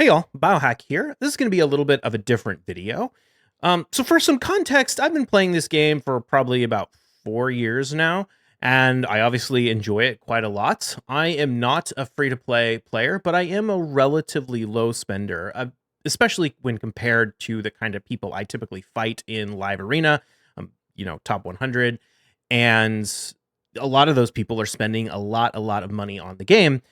Hey y'all, Biohack here. This is going to be a little bit of a different video. So for some context, I've been playing this game for probably about 4 years now, and I obviously enjoy it quite a lot. I am not a free-to-play player, but I am a relatively low spender, especially when compared to the kind of people I typically fight in live arena, top 100, and a lot of those people are spending a lot of money on the game.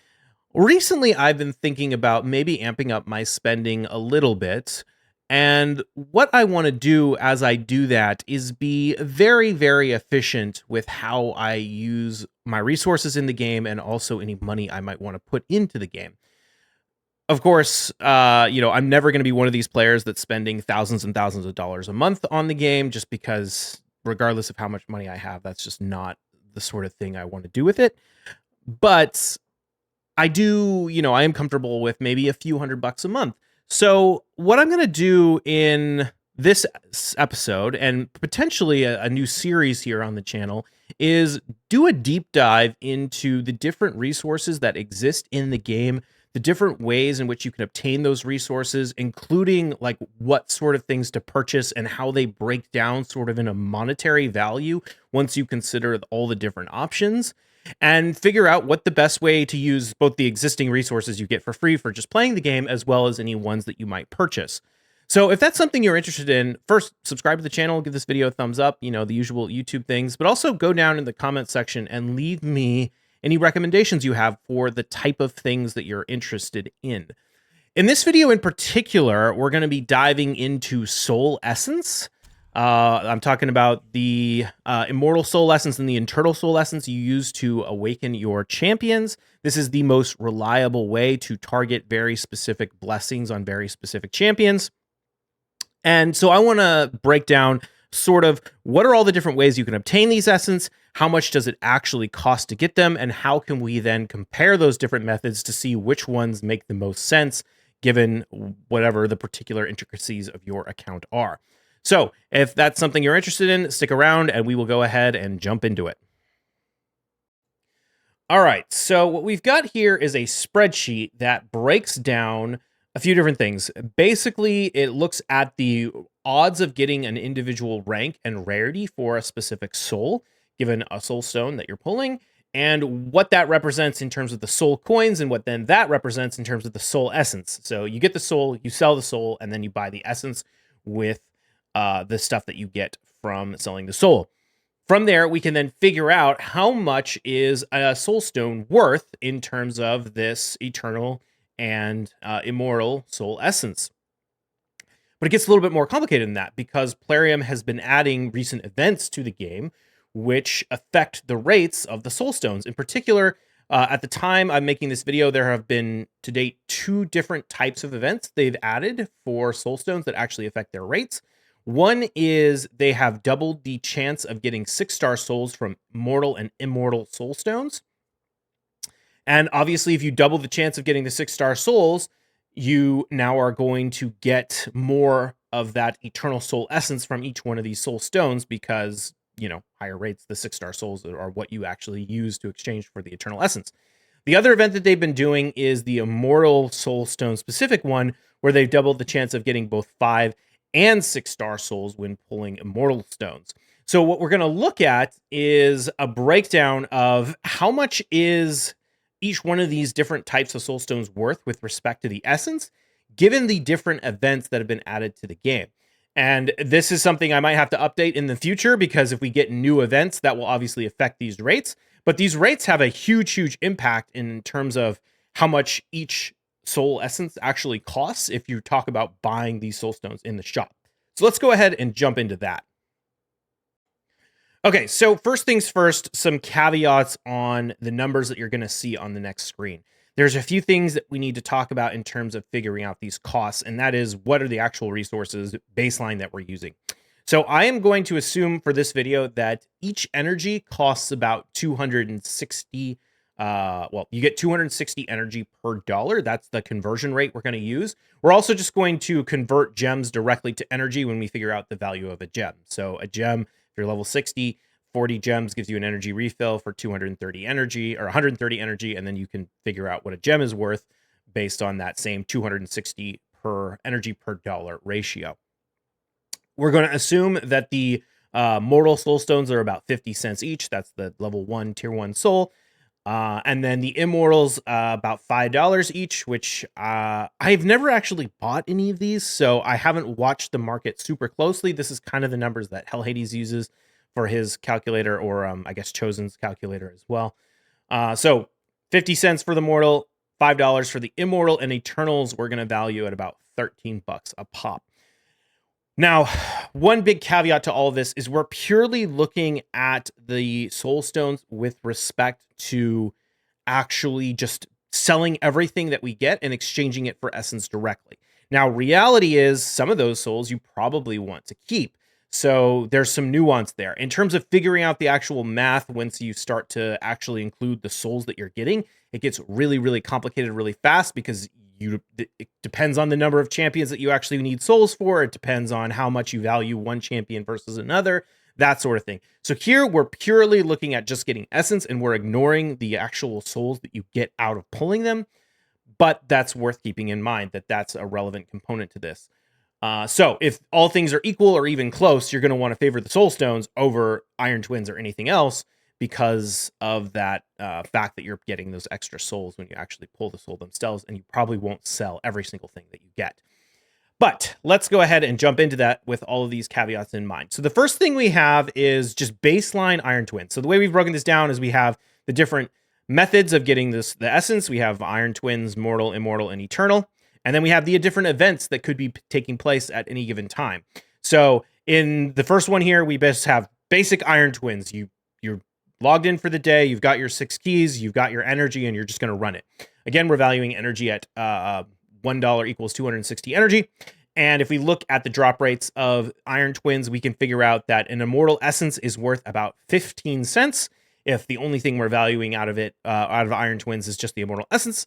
Recently, I've been thinking about maybe amping up my spending a little bit. And what I want to do as I do that is be very, very efficient with how I use my resources in the game and also any money I might want to put into the game. Of course, I'm never going to be one of these players that's spending thousands and thousands of dollars a month on the game just because, regardless of how much money I have, that's just not the sort of thing I want to do with it. But I am comfortable with maybe a few $100 a month. So what I'm going to do in this episode and potentially a new series here on the channel is do a deep dive into the different resources that exist in the game, the different ways in which you can obtain those resources, including like what sort of things to purchase and how they break down sort of in a monetary value once you consider all the different options, and figure out what the best way to use both the existing resources you get for free for just playing the game as well as any ones that you might purchase. So if that's something you're interested in, first, subscribe to the channel, give this video a thumbs up, the usual YouTube things, but also go down in the comment section and leave me any recommendations you have for the type of things that you're interested in. In this video in particular, we're going to be diving into Soul Essence. I'm talking about the Immortal Soul Essence and the Eternal Soul Essence you use to awaken your champions. This is the most reliable way to target very specific blessings on very specific champions. And so I want to break down sort of what are all the different ways you can obtain these essence, how much does it actually cost to get them, and how can we then compare those different methods to see which ones make the most sense given whatever the particular intricacies of your account are. So if that's something you're interested in, stick around and we will go ahead and jump into it. All right, so what we've got here is a spreadsheet that breaks down a few different things. Basically, it looks at the odds of getting an individual rank and rarity for a specific soul, given a soul stone that you're pulling, and what that represents in terms of the soul coins and what then that represents in terms of the soul essence. So you get the soul, you sell the soul, and then you buy the essence with the stuff that you get from selling the soul. From there, we can then figure out how much is a soul stone worth in terms of this eternal and immortal soul essence. But it gets a little bit more complicated than that because Plarium has been adding recent events to the game which affect the rates of the soul stones. In particular, at the time I'm making this video, there have been to date 2 different types of events they've added for soul stones that actually affect their rates. One is they have doubled the chance of getting 6-star souls from mortal and immortal soul stones. And obviously, if you double the chance of getting the 6-star souls, you now are going to get more of that eternal soul essence from each one of these soul stones because, higher rates, the 6-star souls are what you actually use to exchange for the eternal essence. The other event that they've been doing is the immortal soul stone specific one, where they've doubled the chance of getting both 5 and 6-star souls when pulling immortal stones. So what we're going to look at is a breakdown of how much is each one of these different types of soul stones worth with respect to the essence, given the different events that have been added to the game. And this is something I might have to update in the future because if we get new events, that will obviously affect these rates. But these rates have a huge impact in terms of how much each soul essence actually costs if you talk about buying these soul stones in the shop. So let's go ahead and jump into that. Okay, so first things first, some caveats on the numbers that you're going to see on the next screen. There's a few things that we need to talk about in terms of figuring out these costs, and that is what are the actual resources baseline that we're using. So I am going to assume for this video that each energy costs about 260. You get 260 energy per dollar. That's the conversion rate we're going to use. We're also just going to convert gems directly to energy when we figure out the value of a gem. So a gem, if you're level 60, 40 gems gives you an energy refill for 230 energy or 130 energy, and then you can figure out what a gem is worth based on that same 260 per energy per dollar ratio. We're going to assume that the mortal soul stones are about 50 cents each. That's the level 1 tier 1 soul. And then the immortals, about $5 each, which I've never actually bought any of these, so I haven't watched the market super closely. This is kind of the numbers that Hell Hades uses for his calculator, or I guess Chosen's calculator as well. So 50 cents for the mortal, $5 for the immortal, and Eternals we're going to value at about 13 bucks a pop. Now, one big caveat to all of this is we're purely looking at the soul stones with respect to actually just selling everything that we get and exchanging it for essence directly. Now, reality is some of those souls you probably want to keep. So there's some nuance there. In terms of figuring out the actual math, once you start to actually include the souls that you're getting, it gets really, really complicated really fast, because it depends on the number of champions that you actually need souls for. It depends on how much you value one champion versus another, that sort of thing. So here we're purely looking at just getting essence, and we're ignoring the actual souls that you get out of pulling them. But that's worth keeping in mind, that that's a relevant component to this. So if all things are equal or even close, you're going to want to favor the soul stones over Iron Twins or anything else, because of that fact that you're getting those extra souls when you actually pull the soul themselves, and you probably won't sell every single thing that you get. But let's go ahead and jump into that with all of these caveats in mind. So the first thing we have is just baseline Iron Twins. So the way we've broken this down is we have the different methods of getting the essence. We have Iron Twins, Mortal, Immortal, and Eternal. And then we have the different events that could be taking place at any given time. So in the first one here, we just have basic Iron Twins. You're logged in for the day, you've got your 6 keys, you've got your energy, and you're just going to run it. Again, we're valuing energy at $1 equals 260 energy. And if we look at the drop rates of Iron Twins, we can figure out that an Immortal Essence is worth about 15 cents. If the only thing we're valuing out of Iron Twins is just the Immortal Essence.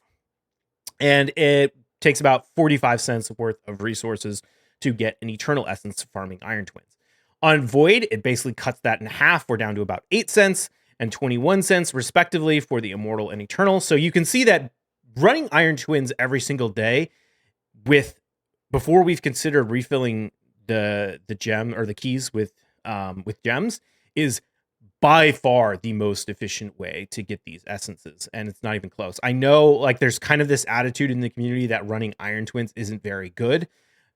And it takes about 45 cents worth of resources to get an Eternal Essence farming Iron Twins. On Void, it basically cuts that in half. We're down to about 8 cents and 21 cents respectively for the Immortal and Eternal. So you can see that running Iron Twins every single day, before we've considered refilling the gem or the keys with gems, is by far the most efficient way to get these essences, and it's not even close. I know, like, there's kind of this attitude in the community that running Iron Twins isn't very good.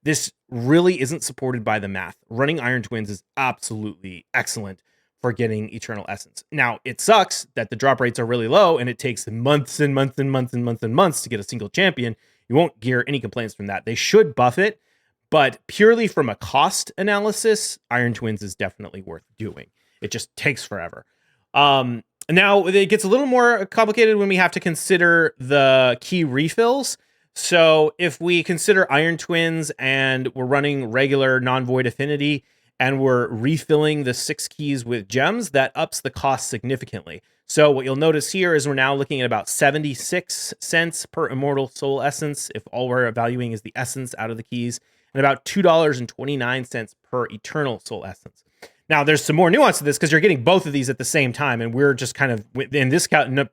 This really isn't supported by the math. Running Iron Twins is absolutely excellent for getting Eternal Essence. Now, it sucks that the drop rates are really low, and it takes months and months and months and months and months to get a single champion. You won't hear any complaints from that. They should buff it, but purely from a cost analysis, Iron Twins is definitely worth doing. It just takes forever. Now, it gets a little more complicated when we have to consider the key refills. So if we consider Iron Twins and we're running regular non-void affinity and we're refilling the 6 keys with gems, that ups the cost significantly. So what you'll notice here is we're now looking at about 76 cents per Immortal Soul Essence, if all we're valuing is the essence out of the keys, and about $2.29 per Eternal Soul Essence. Now, there's some more nuance to this because you're getting both of these at the same time, and we're just kind of, in this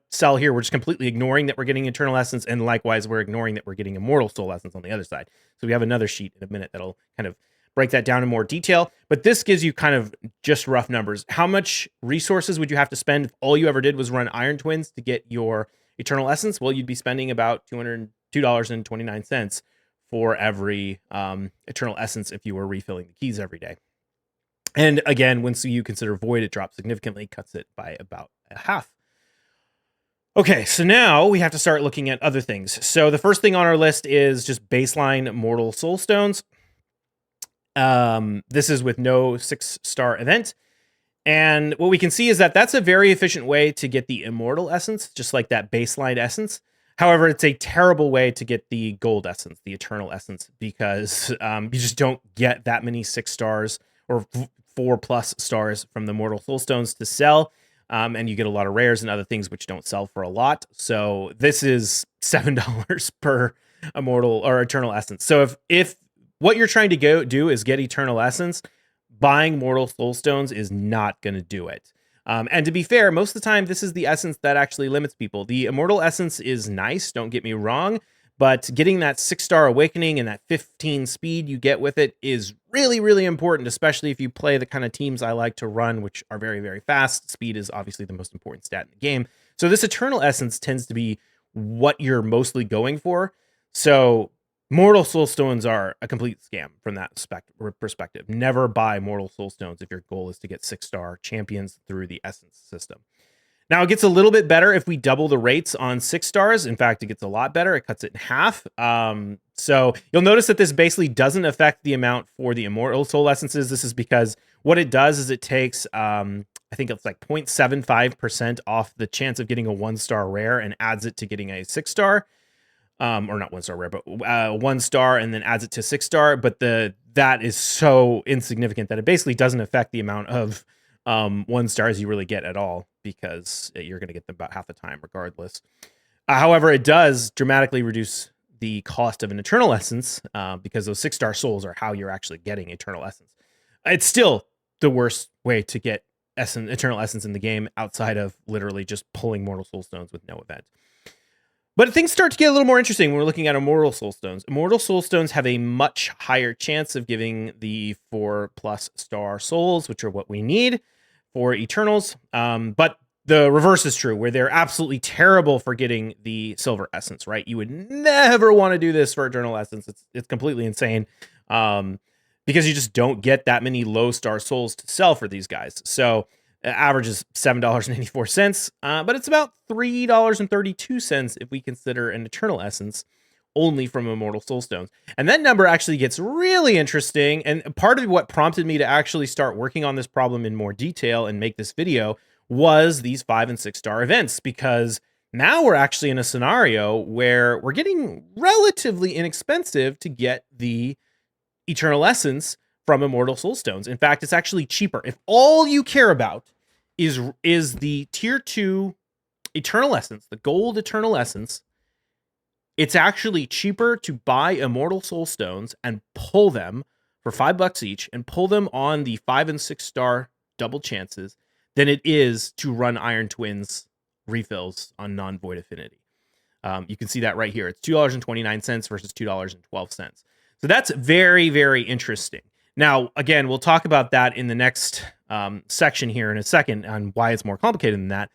cell here, we're just completely ignoring that we're getting Eternal Essence, and likewise, we're ignoring that we're getting Immortal Soul Essence on the other side. So we have another sheet in a minute that'll kind of break that down in more detail, but this gives you kind of just rough numbers. How much resources would you have to spend if all you ever did was run Iron Twins to get your Eternal Essence? Well, you'd be spending about $2.29 for every Eternal Essence if you were refilling the keys every day. And again, once you consider Void, it drops significantly, cuts it by about a half. Okay, so now we have to start looking at other things. So the first thing on our list is just baseline Mortal Soul Stones. This is with no 6-star event. And what we can see is that that's a very efficient way to get the Immortal Essence, just like that baseline Essence. However, it's a terrible way to get the Gold Essence, the Eternal Essence, because you just don't get that many 6 stars or 4+ stars from the Mortal Soul Stones to sell. And you get a lot of rares and other things which don't sell for a lot. So this is $7 per Immortal or Eternal Essence. So if what you're trying to do is get Eternal Essence, buying Mortal Soul Stones is not going to do it. And to be fair, most of the time, this is the essence that actually limits people. The Immortal Essence is nice, don't get me wrong, but getting that 6-star awakening and that 15 speed you get with it is really, really important, especially if you play the kind of teams I like to run, which are very, very fast. Speed is obviously the most important stat in the game. So this Eternal Essence tends to be what you're mostly going for. So Mortal Soulstones are a complete scam from that perspective. Never buy Mortal Soulstones if your goal is to get 6-star champions through the Essence system. Now, it gets a little bit better if we double the rates on 6 stars. In fact, it gets a lot better. It cuts it in half. So you'll notice that this basically doesn't affect the amount for the Immortal Soul Essences. This is because what it does is it takes, I think it's like 0.75% off the chance of getting a 1-star rare and adds it to getting a 6-star. Or not 1-star rare, but 1 star, and then adds it to 6-star. But that is so insignificant that it basically doesn't affect the amount of 1 stars you really get at all, because you're going to get them about half the time regardless. However, it does dramatically reduce the cost of an Eternal Essence, because those 6-star souls are how you're actually getting Eternal Essence. It's still the worst way to get Eternal Essence in the game, outside of literally just pulling Mortal Soulstones with no event. But things start to get a little more interesting when we're looking at Immortal Soulstones. Immortal Soulstones have a much higher chance of giving the 4+ star souls, which are what we need for Eternals. But the reverse is true, where they're absolutely terrible for getting the Silver Essence, right? You would never want to do this for Eternal Essence. It's completely insane, because you just don't get that many low star souls to sell for these guys. So average is $7.84, but it's about $3.32 if we consider an Eternal Essence only from Immortal Soulstones. And that number actually gets really interesting, and part of what prompted me to actually start working on this problem in more detail and make this video was these 5- and 6-star events, because now we're actually in a scenario where we're getting relatively inexpensive to get the Eternal Essence from Immortal Soulstones. In fact, it's actually cheaper. If all you care about is the tier 2 Eternal Essence, the gold Eternal Essence, it's actually cheaper to buy Immortal Soulstones and pull them for $5 each, and pull them on the 5- and 6-star double chances, than it is to run Iron Twins refills on non-void affinity. You can see that right here. It's $2.29 versus $2.12. So that's very, very interesting. Now, again, we'll talk about that in the next section here in a second on why it's more complicated than that.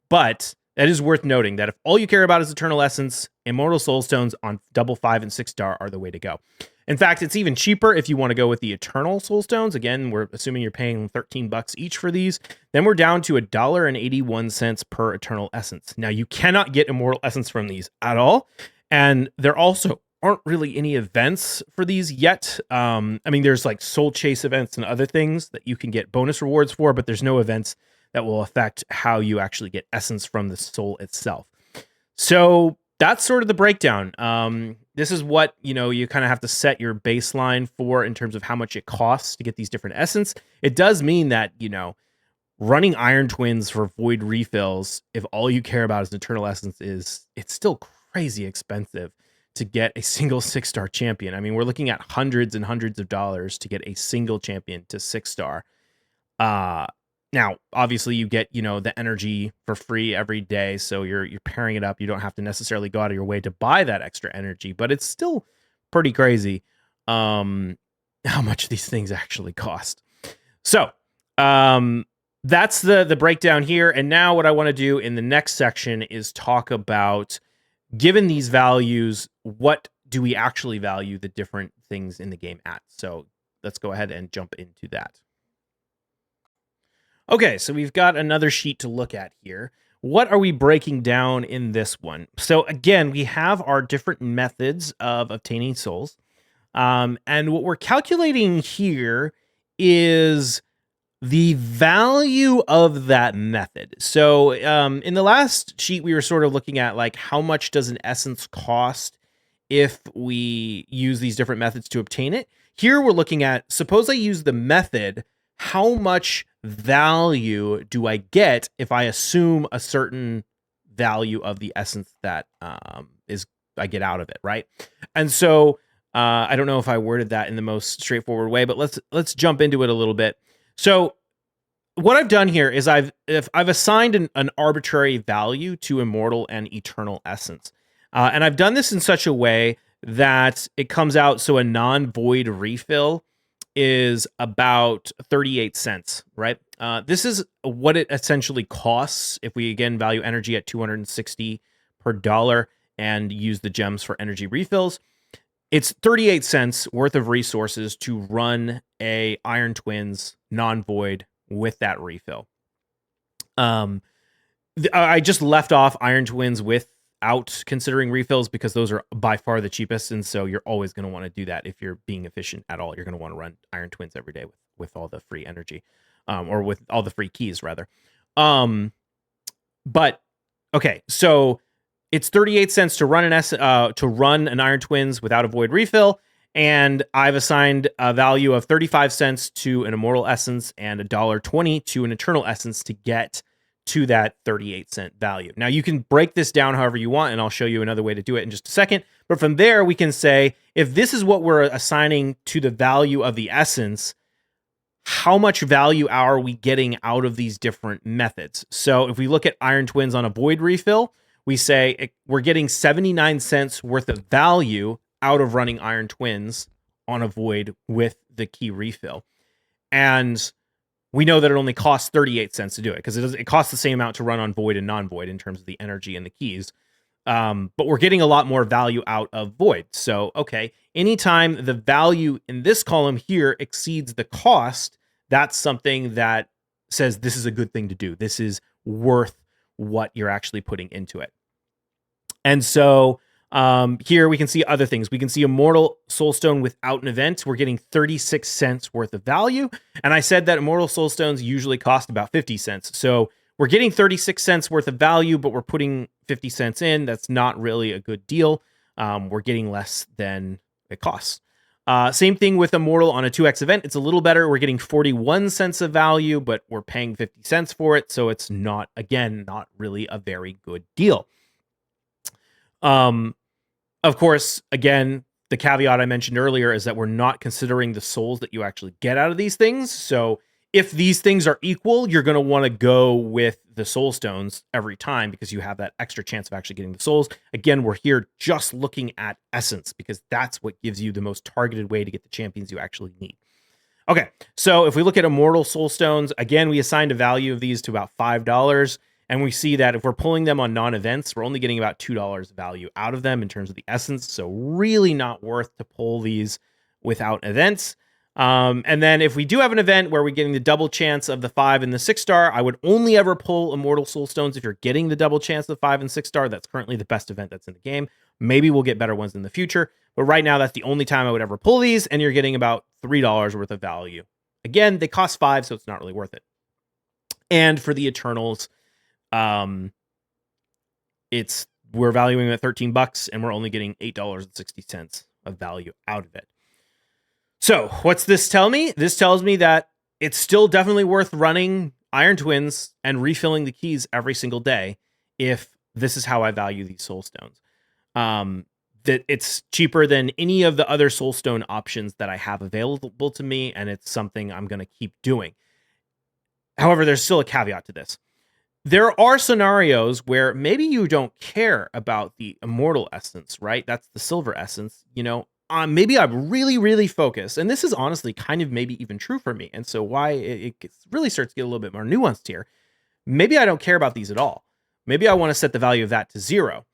But it is worth noting that if all you care about is Eternal Essence, Immortal Soulstones on double 5- and 6-star are the way to go. In fact, it's even cheaper if you want to go with the Eternal Soulstones. Again, we're assuming you're paying $13 each for these. Then we're down to $1.81 per Eternal Essence. Now, you cannot get Immortal Essence from these at all. And there also aren't really any events for these yet. I mean, there's like Soul Chase events and other things that you can get bonus rewards for, but there's no events that will affect how you actually get essence from the soul itself. So that's sort of the breakdown. This is what, you kind of have to set your baseline for in terms of how much it costs to get these different essence. It does mean that, running Iron Twins for void refills, if all you care about is Eternal Essence, it's still crazy expensive to get a single 6-star champion. I mean, we're looking at hundreds and hundreds of dollars to get a single champion to 6-star. Now, obviously, you get, the energy for free every day, so you're pairing it up. You don't have to necessarily go out of your way to buy that extra energy, but it's still pretty crazy how much these things actually cost. So that's the breakdown here. And now what I want to do in the next section is talk about, given these values, what do we actually value the different things in the game at? So let's go ahead and jump into that. Okay, so we've got another sheet to look at here. What are we breaking down in this one? So again, we have our different methods of obtaining souls. And what we're calculating here is the value of that method. So in the last sheet, we were sort of looking at like how much does an essence cost if we use these different methods to obtain it. Here we're looking at, suppose I use the method, how much value do I get if I assume a certain value of the essence that I get out of it, right? And so I don't know if I worded that in the most straightforward way, but let's jump into it a little bit. So what I've done here is I've assigned an arbitrary value to Immortal and Eternal Essence. And I've done this in such a way that it comes out so a non-void refill is about 38 cents, right? This is what it essentially costs if we, again, value energy at 260 per dollar and use the gems for energy refills. It's 38 cents worth of resources to run a Iron Twins non-void with that refill. I just left off Iron Twins without considering refills because those are by far the cheapest, and so you're always going to want to do that if you're being efficient at all. You're going to want to run Iron Twins every day with all the free energy, or with all the free keys rather. But okay, so it's 38 cents to run an Iron Twins without a void refill, and I've assigned a value of 35 cents to an Immortal Essence and $1.20 to an Eternal Essence to get to that 38-cent value. Now, you can break this down however you want, and I'll show you another way to do it in just a second. But from there, we can say, if this is what we're assigning to the value of the essence, how much value are we getting out of these different methods? So if we look at Iron Twins on a void refill, we say we're getting 79 cents worth of value out of running Iron Twins on a void with the key refill. And we know that it only costs 38 cents to do it because it costs the same amount to run on void and non-void in terms of the energy and the keys. But we're getting a lot more value out of void. So, okay, anytime the value in this column here exceeds the cost, that's something that says this is a good thing to do. This is worth what you're actually putting into it. And so here we can see other things. We can see Immortal Soulstone without an event. We're getting 36 cents worth of value. And I said that Immortal Soulstones usually cost about 50 cents. So we're getting 36 cents worth of value, but we're putting 50 cents in. That's not really a good deal. We're getting less than it costs. Same thing with Immortal on a 2x event. It's a little better. We're getting 41 cents of value, but we're paying 50 cents for it. So it's not really a very good deal. Of course, again, the caveat I mentioned earlier is that we're not considering the souls that you actually get out of these things. So if these things are equal, you're going to want to go with the soul stones every time because you have that extra chance of actually getting the souls. Again, we're here just looking at essence because that's what gives you the most targeted way to get the champions you actually need. Okay, so if we look at Immortal Soul Stones, again, we assigned a value of these to about $5. And we see that if we're pulling them on non-events, we're only getting about $2 value out of them in terms of the essence. So really not worth to pull these without events. And then if we do have an event where we're getting the double chance of the 5 and the 6 star, I would only ever pull Immortal Soul Stones if you're getting the double chance of the 5 and 6 star. That's currently the best event that's in the game. Maybe we'll get better ones in the future. But right now, that's the only time I would ever pull these. And you're getting about $3 worth of value. Again, they cost 5, so it's not really worth it. And for the Eternals, we're valuing it at $13 and we're only getting $8.60 of value out of it. So what's this tell me? This tells me that it's still definitely worth running Iron Twins and refilling the keys every single day if this is how I value these soul stones. That it's cheaper than any of the other soul stone options that I have available to me, and it's something I'm going to keep doing. However, there's still a caveat to this. There are scenarios where maybe you don't care about the Immortal Essence, right? That's the Silver Essence, maybe I'm really, really focused. And this is honestly kind of maybe even true for me. And so why it really starts to get a little bit more nuanced here. Maybe I don't care about these at all. Maybe I want to set the value of that to 0.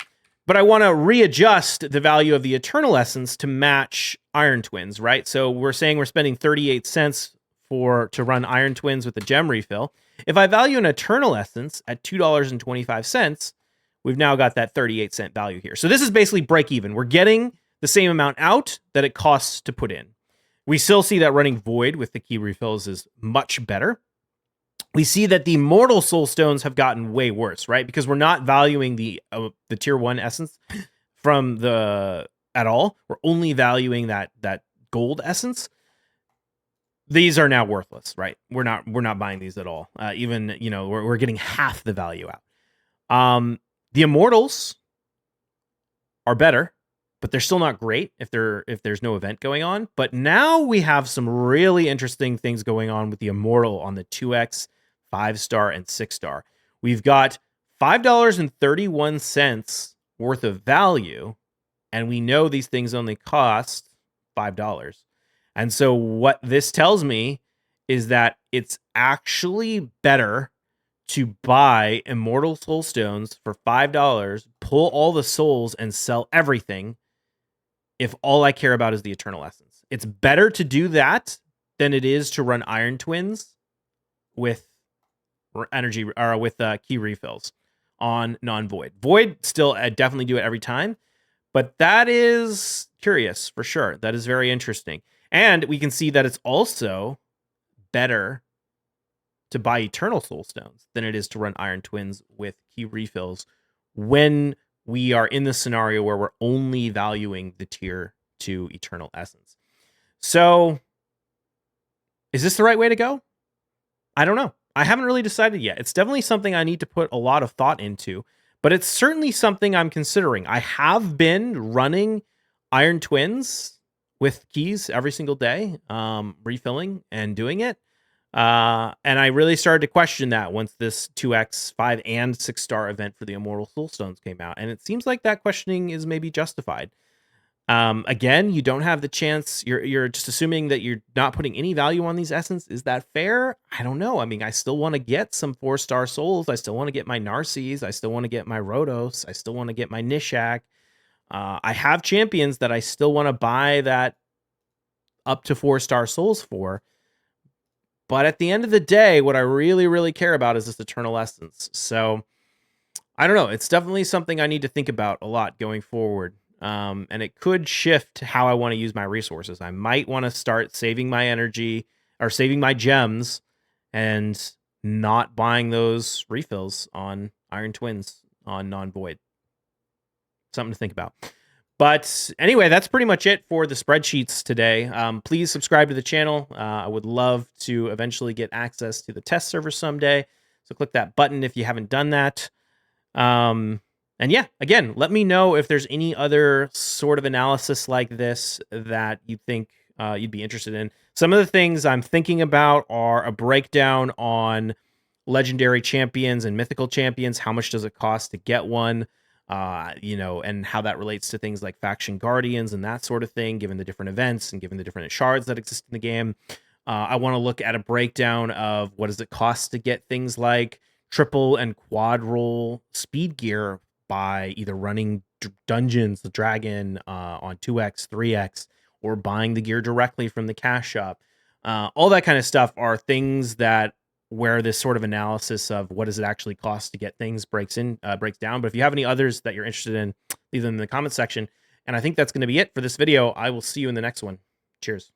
But I want to readjust the value of the Eternal Essence to match Iron Twins, right? So we're saying we're spending 38 cents to run Iron Twins with a gem refill. If I value an Eternal Essence at $2.25, we've now got that 38-cent value here. So this is basically break even. We're getting the same amount out that it costs to put in. We still see that running Void with the key refills is much better. We see that the Immortal Soul Stones have gotten way worse, right? Because we're not valuing the tier 1 essence at all. We're only valuing that gold essence. These are now worthless, right? We're not buying these at all. Even, we're getting half the value out. The Immortals are better, but they're still not great if there's no event going on. But now we have some really interesting things going on with the Immortal on the 2x, 5-star, and 6-star. We've got $5.31 worth of value, and we know these things only cost $5. And so what this tells me is that it's actually better to buy Immortal Soul Stones for $5, pull all the souls, and sell everything if all I care about is the Eternal Essence. It's better to do that than it is to run Iron Twins with energy or with key refills on non-void. Void still definitely do it every time, but that is curious for sure. That is very interesting. And we can see that it's also better to buy Eternal Soul Stones than it is to run Iron Twins with key refills when we are in the scenario where we're only valuing the tier 2 Eternal Essence. So, is this the right way to go? I don't know. I haven't really decided yet. It's definitely something I need to put a lot of thought into, but it's certainly something I'm considering. I have been running Iron Twins with keys every single day, refilling and doing it. And I really started to question that once this 2x, 5, and 6-star event for the Immortal Soulstones came out. And it seems like that questioning is maybe justified. Again, you don't have the chance. You're just assuming that you're not putting any value on these essence. Is that fair? I don't know. I mean, I still want to get some 4-star souls. I still want to get my Narcies. I still want to get my Rotos. I still want to get my Nishak. I have champions that I still want to buy that up to 4-star souls for. But at the end of the day, what I really, really care about is this Eternal Essence. So I don't know. It's definitely something I need to think about a lot going forward. And it could shift how I want to use my resources. I might want to start saving my energy or saving my gems and not buying those refills on Iron Twins on non-void. Something to think about. But anyway, that's pretty much it for the spreadsheets today. Please subscribe to the channel. I would love to eventually get access to the test server someday. So click that button if you haven't done that. And yeah, again, let me know if there's any other sort of analysis like this that you think you'd be interested in. Some of the things I'm thinking about are a breakdown on legendary champions and mythical champions. How much does it cost to get one? And how that relates to things like faction guardians and that sort of thing, given the different events and given the different shards that exist in the game. I want to look at a breakdown of what does it cost to get things like triple and quad roll speed gear by either running dungeons, the dragon on 2x, 3x, or buying the gear directly from the cash shop. All that kind of stuff are things that where this sort of analysis of what does it actually cost to get things breaks down. But if you have any others that you're interested in, leave them in the comment section. And I think that's going to be it for this video. I will see you in the next one. Cheers.